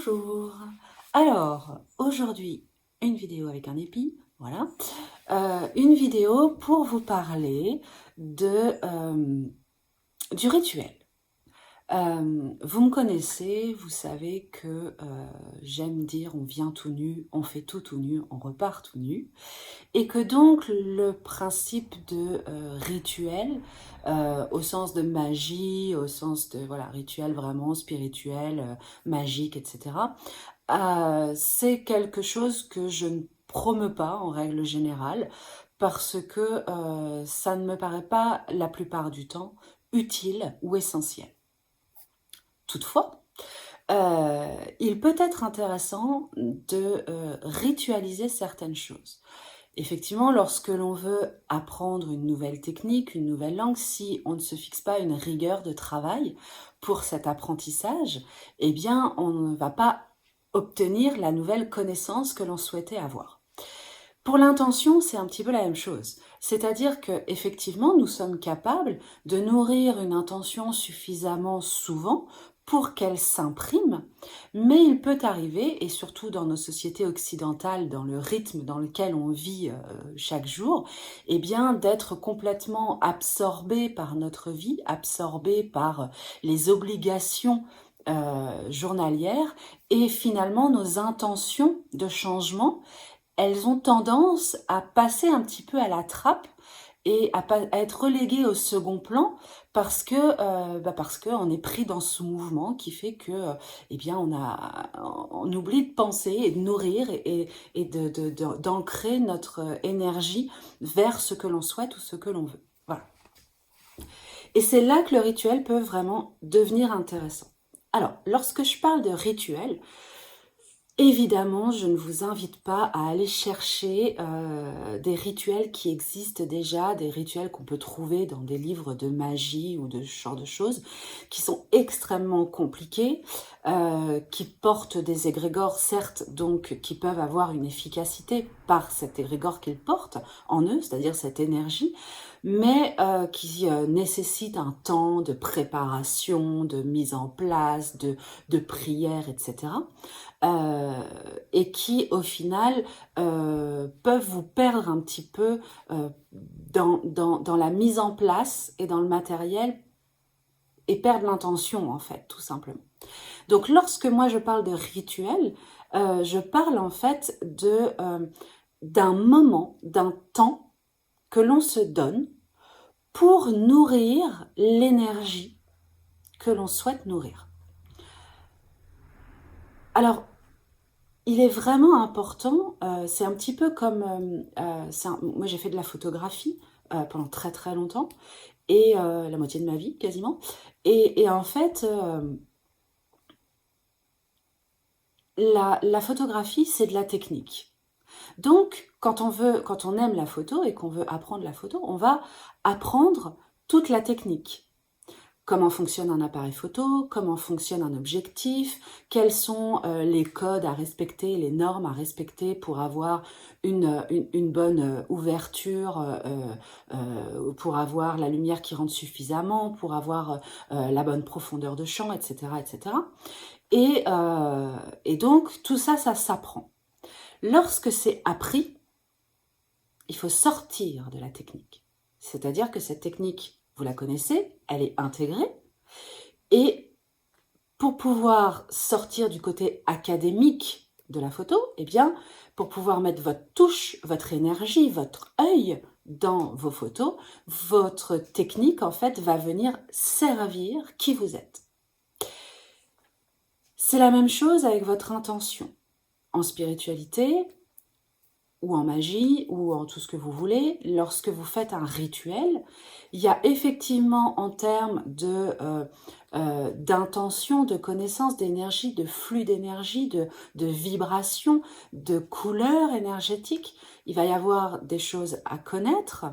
Bonjour. Alors, aujourd'hui, une vidéo avec un épi, voilà. Une vidéo pour vous parler du rituel. Vous me connaissez, vous savez que j'aime dire on vient tout nu, on fait tout nu, on repart tout nu. Et que donc le principe de rituel, au sens de magie, au sens de voilà, rituel vraiment spirituel, magique, etc., c'est quelque chose que je ne promeux pas en règle générale, parce que ça ne me paraît pas la plupart du temps utile ou essentiel. Toutefois, il peut être intéressant de ritualiser certaines choses. Effectivement, lorsque l'on veut apprendre une nouvelle technique, une nouvelle langue, si on ne se fixe pas une rigueur de travail pour cet apprentissage, eh bien, on ne va pas obtenir la nouvelle connaissance que l'on souhaitait avoir. Pour l'intention, c'est un petit peu la même chose. C'est-à-dire que effectivement, nous sommes capables de nourrir une intention suffisamment souvent pour qu'elle s'imprime, mais il peut arriver, et surtout dans nos sociétés occidentales, dans le rythme dans lequel on vit chaque jour, eh bien d'être complètement absorbé par notre vie, absorbé par les obligations journalières, et finalement nos intentions de changement, elles ont tendance à passer un petit peu à la trappe et à être reléguées au second plan parce qu'on est pris dans ce mouvement qui fait que eh bien on oublie de penser et de nourrir et d'ancrer notre énergie vers ce que l'on souhaite ou ce que l'on veut. Voilà. Et c'est là que le rituel peut vraiment devenir intéressant. Alors, lorsque je parle de rituel, évidemment, je ne vous invite pas à aller chercher des rituels qui existent déjà, des rituels qu'on peut trouver dans des livres de magie ou de ce genre de choses, qui sont extrêmement compliqués, qui portent des égrégores, certes, donc qui peuvent avoir une efficacité par cet égrégore qu'ils portent en eux, c'est-à-dire cette énergie, mais qui nécessitent un temps de préparation, de mise en place, de prière, etc. Et qui au final peuvent vous perdre un petit peu dans la mise en place et dans le matériel et perdre l'intention en fait, tout simplement. Donc lorsque moi je parle de rituel, je parle en fait d'un moment, d'un temps que l'on se donne pour nourrir l'énergie que l'on souhaite nourrir. Alors, il est vraiment important, c'est un petit peu comme, moi j'ai fait de la photographie pendant très très longtemps, et la moitié de ma vie quasiment, et en fait, la photographie c'est de la technique. Donc quand on aime la photo et qu'on veut apprendre la photo, on va apprendre toute la technique. Comment fonctionne un appareil photo, comment fonctionne un objectif, quels sont les codes à respecter, les normes à respecter pour avoir une bonne ouverture, pour avoir la lumière qui rentre suffisamment, pour avoir la bonne profondeur de champ, etc. etc. Et donc tout ça, ça s'apprend. Lorsque c'est appris, il faut sortir de la technique. C'est-à-dire que cette technique, vous la connaissez, elle est intégrée. Et pour pouvoir sortir du côté académique de la photo, eh bien, pour pouvoir mettre votre touche, votre énergie, votre œil dans vos photos, votre technique, en fait, va venir servir qui vous êtes. C'est la même chose avec votre intention. En spiritualité, ou en magie, ou en tout ce que vous voulez, lorsque vous faites un rituel, il y a effectivement en termes d'intention, de connaissance, d'énergie, de flux d'énergie, de vibration, de couleurs énergétiques, il va y avoir des choses à connaître,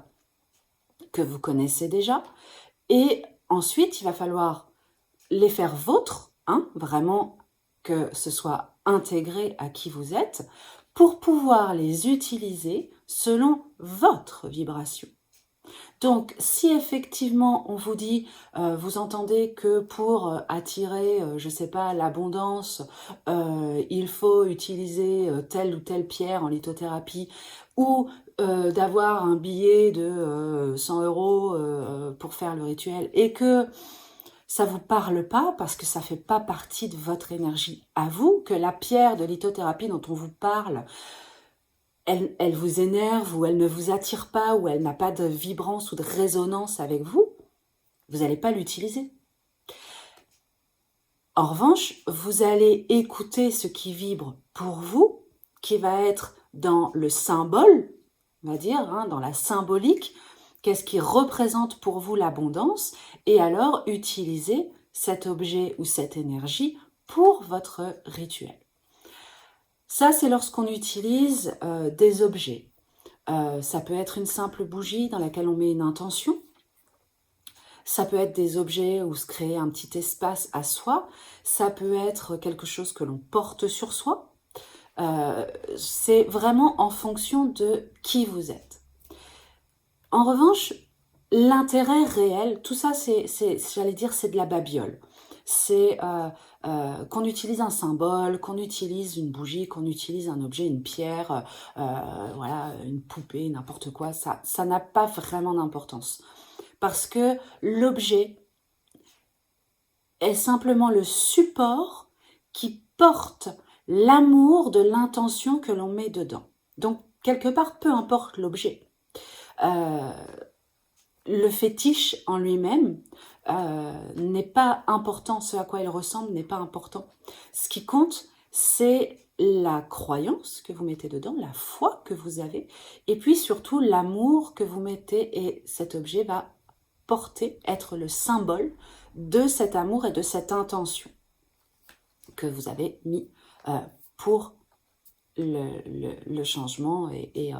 que vous connaissez déjà, et ensuite il va falloir les faire vôtres, hein, vraiment que ce soit intégré à qui vous êtes, pour pouvoir les utiliser selon votre vibration. Donc, si effectivement on vous dit, vous entendez que pour attirer, je ne sais pas, l'abondance, il faut utiliser telle ou telle pierre en lithothérapie, ou d'avoir un billet de 100 € pour faire le rituel, et que ça vous parle pas parce que ça fait pas partie de votre énergie à vous, que la pierre de lithothérapie dont on vous parle, elle vous énerve, ou elle ne vous attire pas, ou elle n'a pas de vibrance ou de résonance avec vous, vous n'allez pas l'utiliser. En revanche, vous allez écouter ce qui vibre pour vous, qui va être dans le symbole, on va dire, hein, dans la symbolique, qu'est-ce qui représente pour vous l'abondance, et alors utiliser cet objet ou cette énergie pour votre rituel. Ça, c'est lorsqu'on utilise des objets. Ça peut être une simple bougie dans laquelle on met une intention. Ça peut être des objets où se créer un petit espace à soi. Ça peut être quelque chose que l'on porte sur soi. C'est vraiment en fonction de qui vous êtes. En revanche, l'intérêt réel, tout ça, j'allais dire, c'est de la babiole. C'est qu'on utilise un symbole, qu'on utilise une bougie, qu'on utilise un objet, une pierre, voilà, une poupée, n'importe quoi, ça n'a pas vraiment d'importance. Parce que l'objet est simplement le support qui porte l'amour de l'intention que l'on met dedans. Donc, quelque part, peu importe l'objet. Le fétiche en lui-même n'est pas important, ce à quoi il ressemble n'est pas important. Ce qui compte, c'est la croyance que vous mettez dedans, la foi que vous avez, et puis surtout l'amour que vous mettez, et cet objet va porter, être le symbole de cet amour et de cette intention que vous avez mis pour le changement et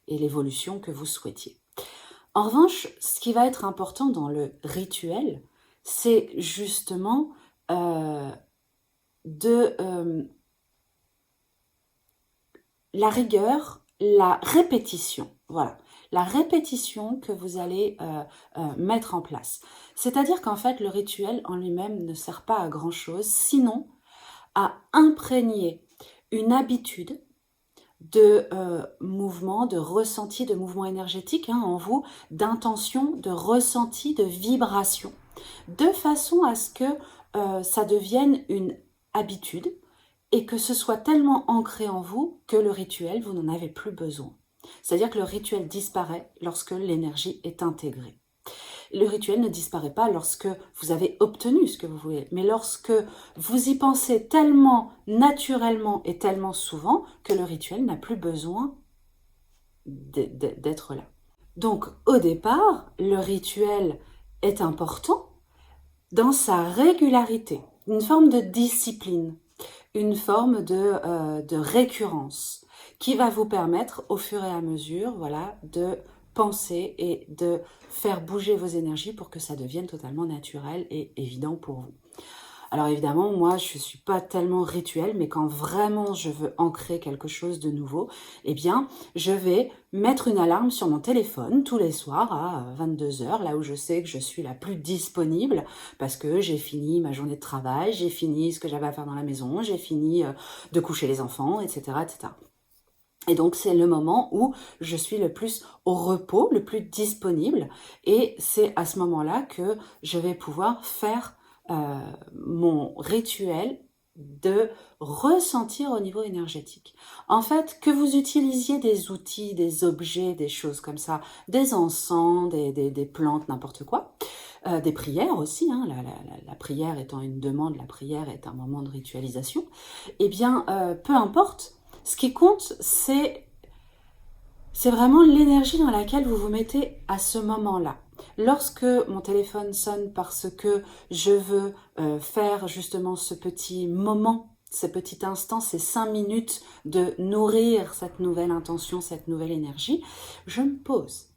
l'évolution que vous souhaitiez. En revanche, ce qui va être important dans le rituel, c'est justement la rigueur, la répétition. Voilà, la répétition que vous allez mettre en place. C'est-à-dire qu'en fait, le rituel en lui-même ne sert pas à grand-chose, sinon à imprégner une habitude de mouvement, de ressenti, de mouvement énergétique en vous, d'intention, de ressenti, de vibration, de façon à ce que ça devienne une habitude et que ce soit tellement ancré en vous que le rituel, vous n'en avez plus besoin. C'est-à-dire que le rituel disparaît lorsque l'énergie est intégrée. Le rituel ne disparaît pas lorsque vous avez obtenu ce que vous voulez, mais lorsque vous y pensez tellement naturellement et tellement souvent que le rituel n'a plus besoin d'être là. Donc, au départ, le rituel est important dans sa régularité, une forme de discipline, une forme de récurrence qui va vous permettre au fur et à mesure, voilà, de penser et de faire bouger vos énergies pour que ça devienne totalement naturel et évident pour vous. Alors évidemment, moi, je ne suis pas tellement rituel, mais quand vraiment je veux ancrer quelque chose de nouveau, eh bien, je vais mettre une alarme sur mon téléphone tous les soirs à 22h, là où je sais que je suis la plus disponible, parce que j'ai fini ma journée de travail, j'ai fini ce que j'avais à faire dans la maison, j'ai fini de coucher les enfants, etc., etc. Et donc, c'est le moment où je suis le plus au repos, le plus disponible. Et c'est à ce moment-là que je vais pouvoir faire mon rituel de ressentir au niveau énergétique. En fait, que vous utilisiez des outils, des objets, des choses comme ça, des encens, des plantes, n'importe quoi, des prières aussi, hein, la prière étant une demande, la prière est un moment de ritualisation, eh bien, peu importe. Ce qui compte, c'est vraiment l'énergie dans laquelle vous vous mettez à ce moment-là. Lorsque mon téléphone sonne parce que je veux faire justement ce petit moment, ce petit instant, ces 5 minutes de nourrir cette nouvelle intention, cette nouvelle énergie, je me pose.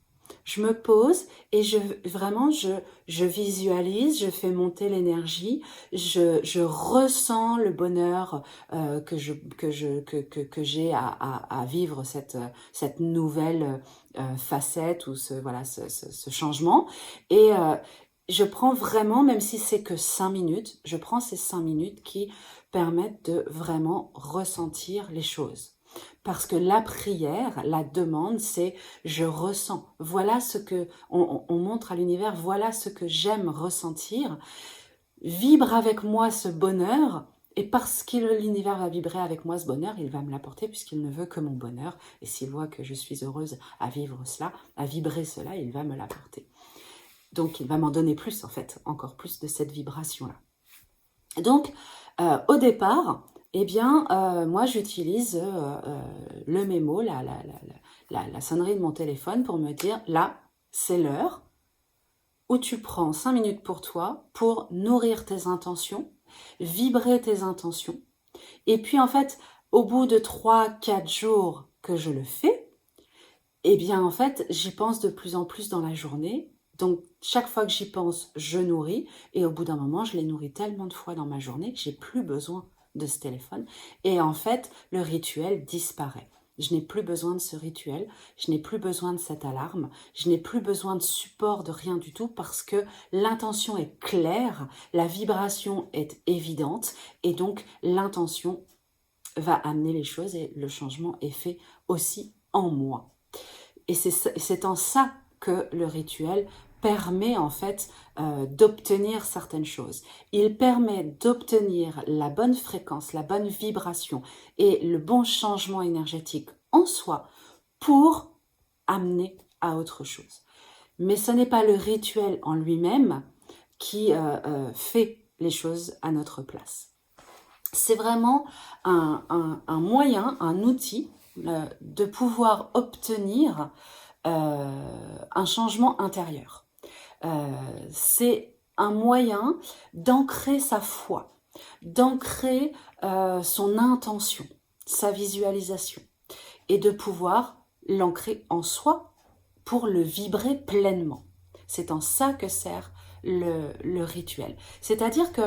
je me pose et vraiment, je visualise, je fais monter l'énergie, je ressens le bonheur que j'ai à vivre cette nouvelle facette ou ce changement. Et je prends vraiment, même si c'est que 5 minutes, je prends ces 5 minutes qui permettent de vraiment ressentir les choses. Parce que la prière, la demande, c'est je ressens. Voilà ce que on montre à l'univers, voilà ce que j'aime ressentir. Vibre avec moi ce bonheur. Et parce que l'univers va vibrer avec moi ce bonheur, il va me l'apporter puisqu'il ne veut que mon bonheur. Et s'il voit que je suis heureuse à vivre cela, à vibrer cela, il va me l'apporter. Donc il va m'en donner plus en fait, encore plus de cette vibration-là. Donc au départ, eh bien, moi j'utilise le mémo, la sonnerie de mon téléphone pour me dire, là, c'est l'heure où tu prends 5 minutes pour toi, pour nourrir tes intentions, vibrer tes intentions. Et puis en fait, au bout de 3-4 jours que je le fais, eh bien en fait, j'y pense de plus en plus dans la journée. Donc chaque fois que j'y pense, je nourris. Et au bout d'un moment, je les nourris tellement de fois dans ma journée que j'ai plus besoin de ce téléphone. Et en fait, le rituel disparaît. Je n'ai plus besoin de ce rituel, je n'ai plus besoin de cette alarme, je n'ai plus besoin de support, de rien du tout parce que l'intention est claire, la vibration est évidente et donc l'intention va amener les choses et le changement est fait aussi en moi. Et c'est en ça que le rituel permet en fait d'obtenir certaines choses. Il permet d'obtenir la bonne fréquence, la bonne vibration et le bon changement énergétique en soi pour amener à autre chose. Mais ce n'est pas le rituel en lui-même qui fait les choses à notre place. C'est vraiment un moyen, un outil de pouvoir obtenir un changement intérieur. C'est un moyen d'ancrer sa foi, d'ancrer son intention, sa visualisation, et de pouvoir l'ancrer en soi pour le vibrer pleinement. C'est en ça que sert le rituel. C'est-à-dire que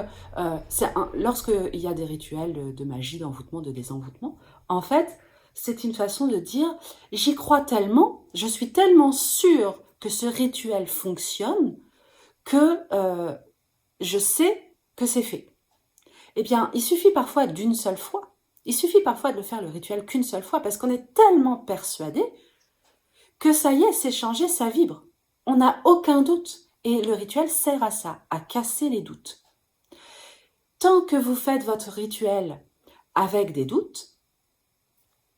lorsqu'il y a des rituels de magie, d'envoûtement, de désenvoûtement, en fait, c'est une façon de dire « j'y crois tellement, je suis tellement sûre que ce rituel fonctionne que je sais que c'est fait ». Eh bien, il suffit parfois d'une seule fois. Il suffit parfois de le faire le rituel qu'une seule fois parce qu'on est tellement persuadé que ça y est, c'est changé, ça vibre. On n'a aucun doute. Et le rituel sert à ça, à casser les doutes. Tant que vous faites votre rituel avec des doutes,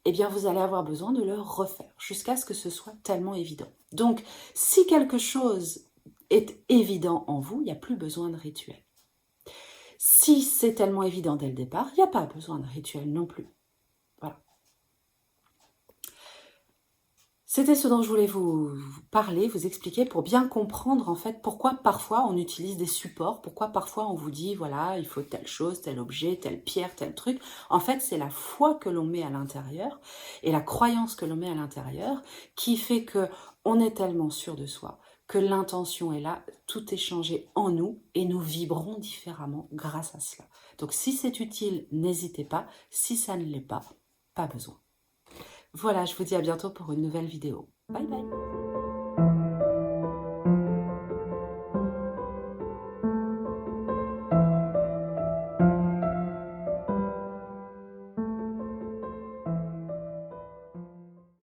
eh bien vous allez avoir besoin de le refaire jusqu'à ce que ce soit tellement évident. Donc, si quelque chose est évident en vous, il n'y a plus besoin de rituel. Si c'est tellement évident dès le départ, il n'y a pas besoin de rituel non plus. Voilà. C'était ce dont je voulais vous parler, vous expliquer pour bien comprendre en fait pourquoi parfois on utilise des supports, pourquoi parfois on vous dit voilà il faut telle chose, tel objet, telle pierre, tel truc. En fait c'est la foi que l'on met à l'intérieur et la croyance que l'on met à l'intérieur qui fait que on est tellement sûr de soi que l'intention est là, tout est changé en nous et nous vibrons différemment grâce à cela. Donc si c'est utile, n'hésitez pas, si ça ne l'est pas, pas besoin. Voilà, je vous dis à bientôt pour une nouvelle vidéo. Bye bye.